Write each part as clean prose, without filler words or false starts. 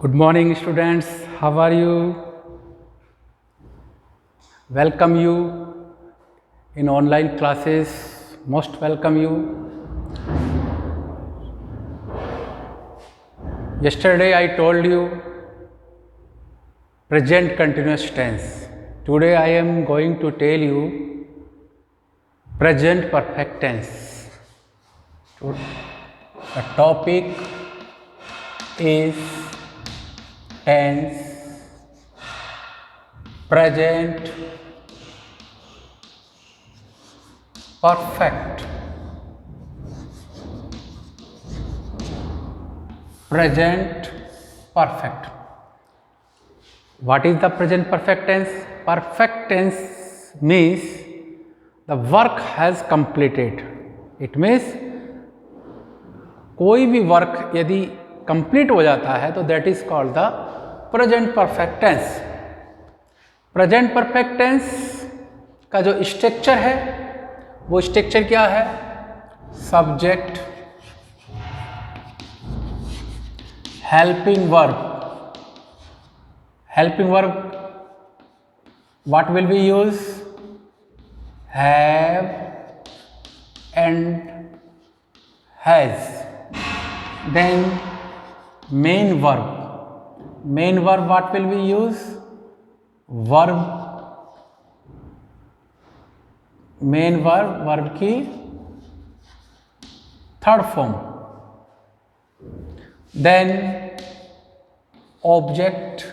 Good morning, students. How are you? Welcome you in online classes. Most welcome you. Yesterday I told you present continuous tense. Today I am going to tell you present perfect tense. The topic is tense, present perfect, present perfect. What is the present perfect tense? Perfect tense means the work has completed. It means कोई भी work यदि complete हो जाता है तो that is called the present perfect tense. Present perfect tense का जो structure है वो स्ट्रक्चर क्या है? Subject, helping verb. Helping verb what will be use? Have and has. Then main verb. Main verb what will we use? Verb. Main verb की third form. Then object.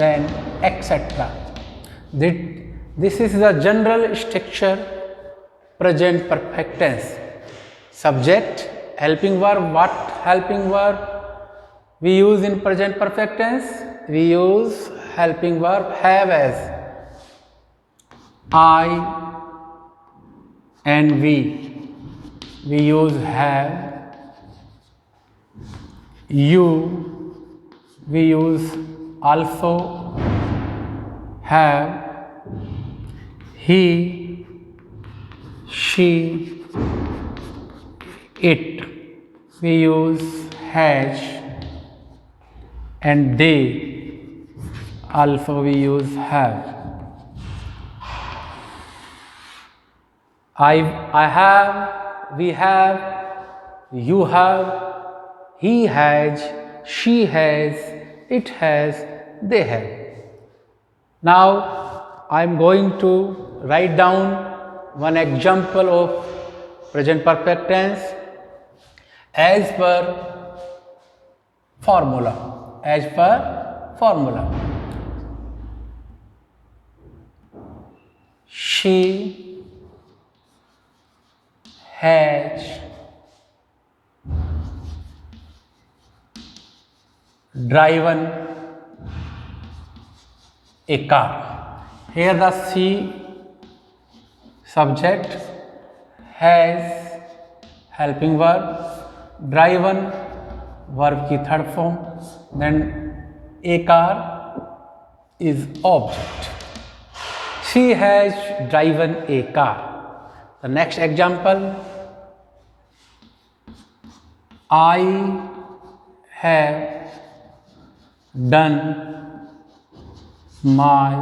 Then etc. This is the general structure present perfect tense. Subject, helping verb. What helping verb we use in present perfect tense? We use helping verb have as I and we. We use have. You, we use also have. He, she, it, we use has, and they also we use have. I have, we have, you have, he has, she has, it has, they have. Now I am going to write down one example of present perfect tense as per formula. As per formula. She has driven a car. Here the she subject, has helping verb, driven verb की third form, then a car is object. She has driven a car. The next example, I have done my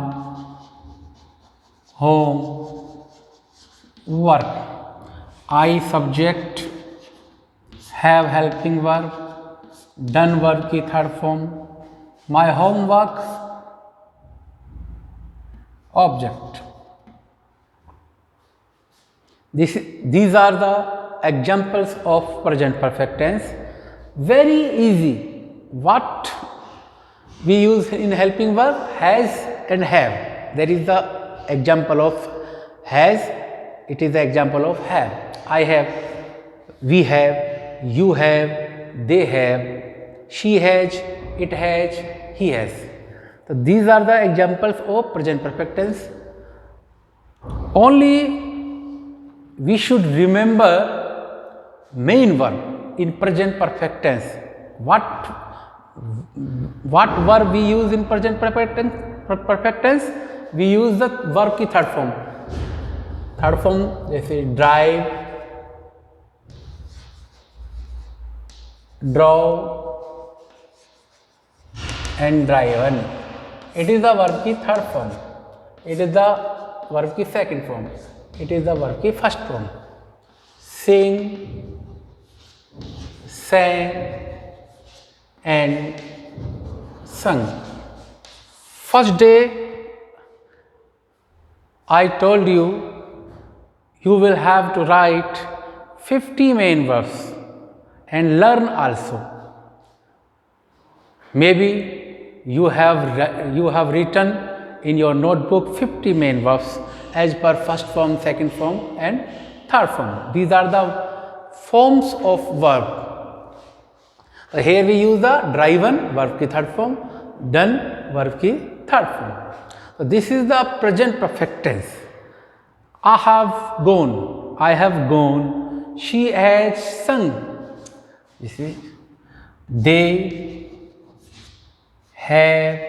home work. I subject, have helping verb, done verb की third form, my homework object. These are the examples of present perfect tense. Very easy. What we use in helping verb? Has and have. There is the example of has. It is the example of have. I have, we have, you have, they have, she has, it has, he has. So these are the examples of present perfect tense. Only we should remember main verb in present perfect tense. What verb we use in present perfect tense? We use the verb की third form. Third form जैसे drive, draw, and driven. It is the verb की third form. It is the verb की second form. It is the verb की first form. Sing, sang, and sung. First day, I told you, you will have to write 50 main verbs and learn also. Maybe you have written in your notebook 50 main verbs as per first form, second form, and third form. These are the forms of verb. So here we use the driven, verb ki third form, done, verb ki third form. So this is the present perfect tense. I have gone, she has sung. You see, they have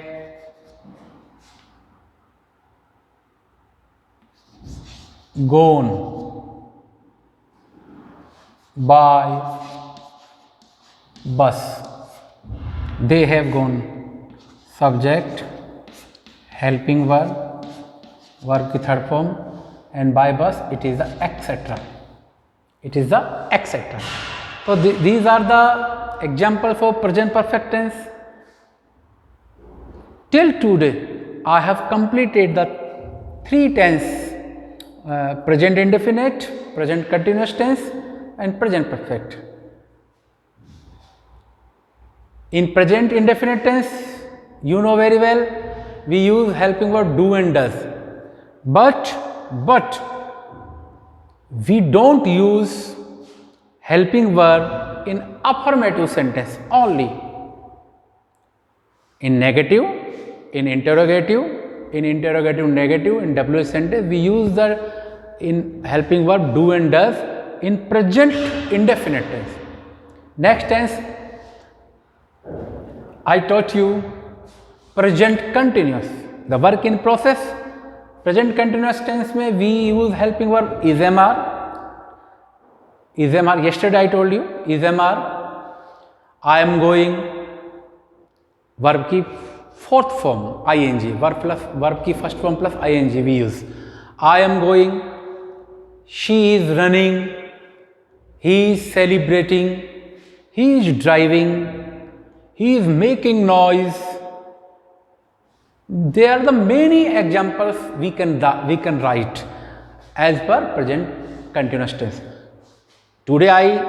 gone by bus. They have gone. Subject, helping verb, verb की third form, and by bus it is the etc. It is the etc. So these are the examples for present perfect tense. Till today, I have completed the three tense: present indefinite, present continuous tense, and present perfect. In present indefinite tense, you know very well, we use helping verb do and does. But we don't use helping verb in affirmative sentence only. In negative, in interrogative negative, in WH sentence, we use the in helping verb do and does in present indefinite tense. Next tense, I taught you present continuous, the work in process. Present continuous tense में we use helping verb is MR. Yesterday I told you is MR. I am going, verb की fourth form ing, verb की first form plus ing we use. I am going, she is running, he is celebrating, he is driving, he is making noise. There are the many examples we can write as per present continuous tense. Today I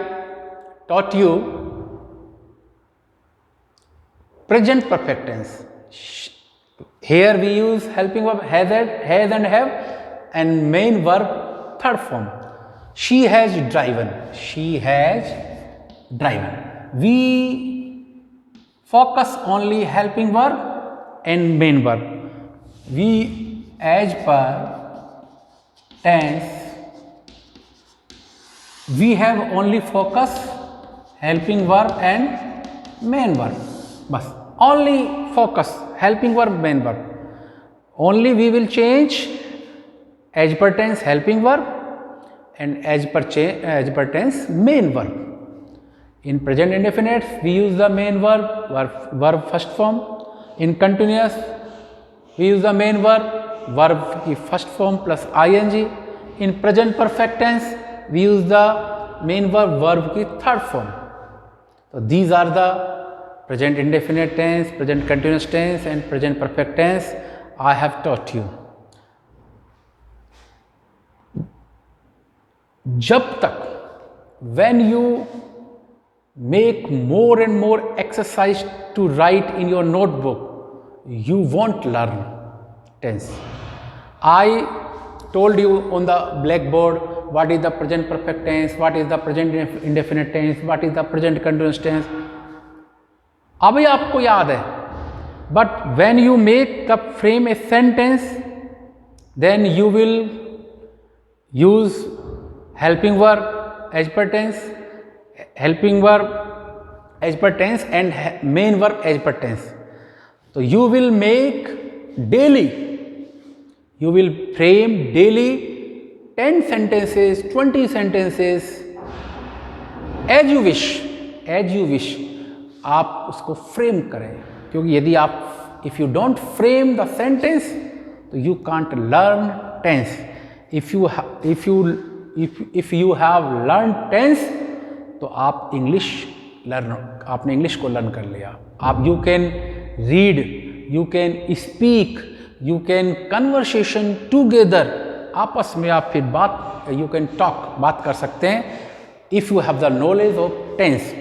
taught you present perfect tense. Here we use helping verb has and have, and main verb third form. She has driven. We focus only helping verb and main verb. We as per tense, we have only focus helping verb and main verb. Bas, only focus helping verb, main verb. Only we will change as per tense helping verb and as per tense main verb. In present indefinite, we use the main verb first form. In continuous, we use the main verb की first form plus ing. In present perfect tense, we use the main verb की third form. So these are the present indefinite tense, present continuous tense, and present perfect tense I have taught you. जब तक when you make more and more exercise to write in your notebook, you won't learn tense. I told you on the blackboard what is the present perfect tense, what is the present indefinite tense, what is the present continuous tense. अभी आपको याद है, but when you make the frame a sentence, then you will use helping verb as per tense, helping verb as per tense, and main verb as per tense. So you will make daily, you will frame daily 10 sentences, 20 sentences as you wish. आप उसको frame करें, क्योंकि यदि आप if you don't frame the sentence तो you can't learn tense. If you have learn tense तो आप आपने इंग्लिश को लर्न कर लिया. आप you can read, you can speak, you can conversation together, आपस में आप फिर यू कैन टॉक, बात कर सकते हैं. If you have the knowledge of tense,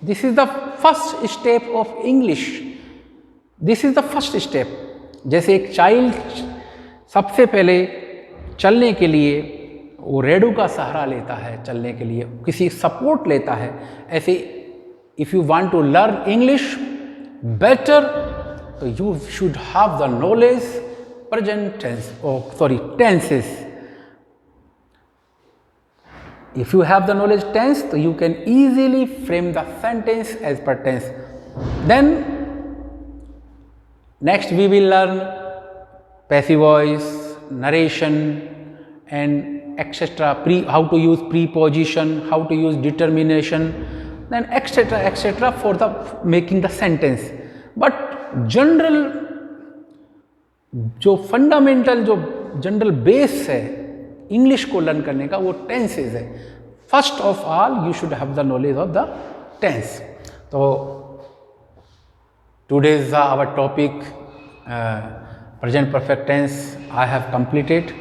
this is the first step of English. This is the first step. जैसे एक चाइल्ड सबसे पहले चलने के लिए वो रेडू का सहारा लेता है, चलने के लिए किसी सपोर्ट लेता है, ऐसे if you want to learn English better तो you should have the knowledge present tense, tenses. If you have the knowledge tense, so you can easily frame the sentence as per tense. Then next we will learn passive voice, narration and etc. How to use preposition, how to use determination, then etc. for the making the sentence. But general जो fundamental जो general base है English को learn करने का वो tenses है. First of all you should have the knowledge of the tense. तो today's our topic present perfect tense I have completed.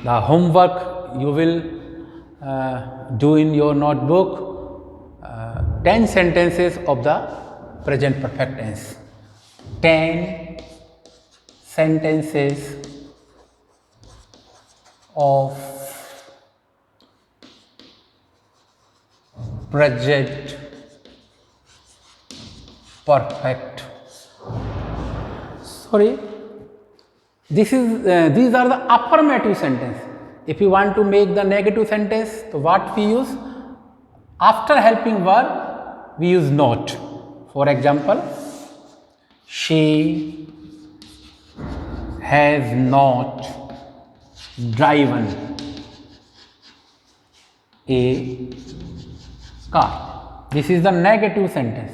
The homework you will do in your notebook 10 sentences of the present perfect tense. 10 sentences of present perfect. These are the affirmative sentence. If you want to make the negative sentence, so what we use? After helping verb we use not. For example, she has not driven a car. This is the negative sentence.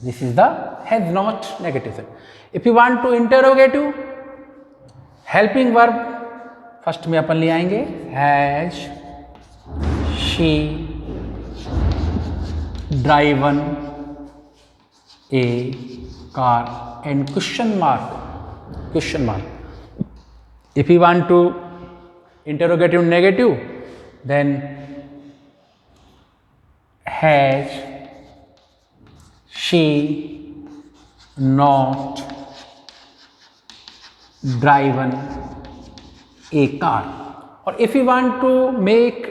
This is the has not negative sentence. If you want to interrogative, helping verb first में अपन ले आएंगे has she driven a car and question mark. If you want to interrogative negative, then has she not driven a car? Or if you want to make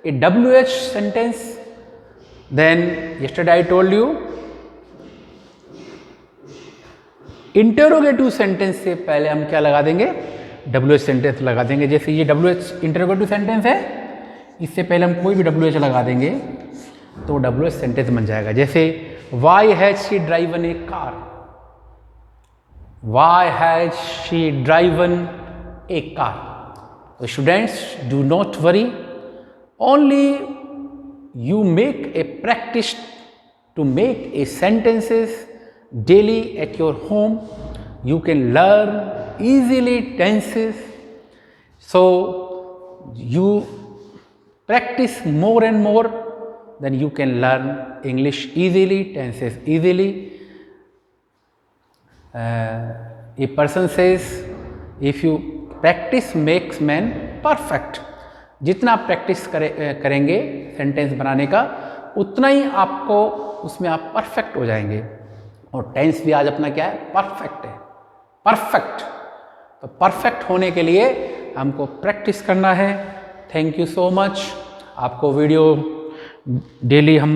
a WH sentence, then yesterday I told you interrogative sentence से पहले हम क्या लगा देंगे? WH sentence लगा देंगे. जैसे ये WH इंटरोगेटिव सेंटेंस है, इससे पहले हम कोई भी WH लगा देंगे तो WH सेंटेंस बन जाएगा. जैसे why has she driven a car, why has she driven a car. तो students do not worry, only you make a practice to make a sentences daily at your home. You can learn easily tenses. So you practice more and more, then you can learn English easily, tenses easily. A person says, if you practice makes man perfect. जितना आप practice करेंगे sentence बनाने का, उतना ही आपको उसमें आप perfect हो जाएंगे. और टेंस भी आज अपना क्या है? परफेक्ट है. परफेक्ट. तो परफेक्ट होने के लिए हमको प्रैक्टिस करना है. Thank you so much. आपको वीडियो डेली हम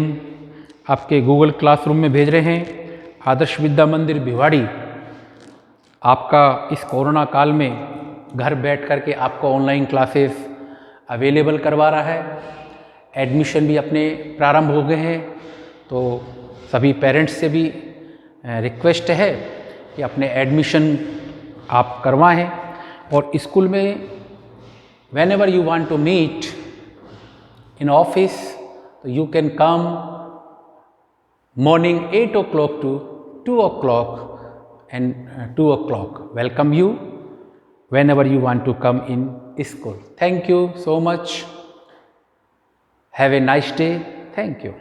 आपके गूगल क्लासरूम में भेज रहे हैं. आदर्श विद्या मंदिर भिवाड़ी आपका इस कोरोना काल में घर बैठ करके आपको ऑनलाइन क्लासेस अवेलेबल करवा रहा है. एडमिशन भी अपने प्रारंभ हो गए हैं. तो सभी पेरेंट्स से भी रिक्वेस्ट है कि अपने एडमिशन आप करवाएं. और स्कूल में whenever you want to meet in office, तो you can come morning 8 o'clock to 2 o'clock. and 2 o'clock. Welcome you whenever you want to come in school. Thank you so much. Have a nice day. Thank you.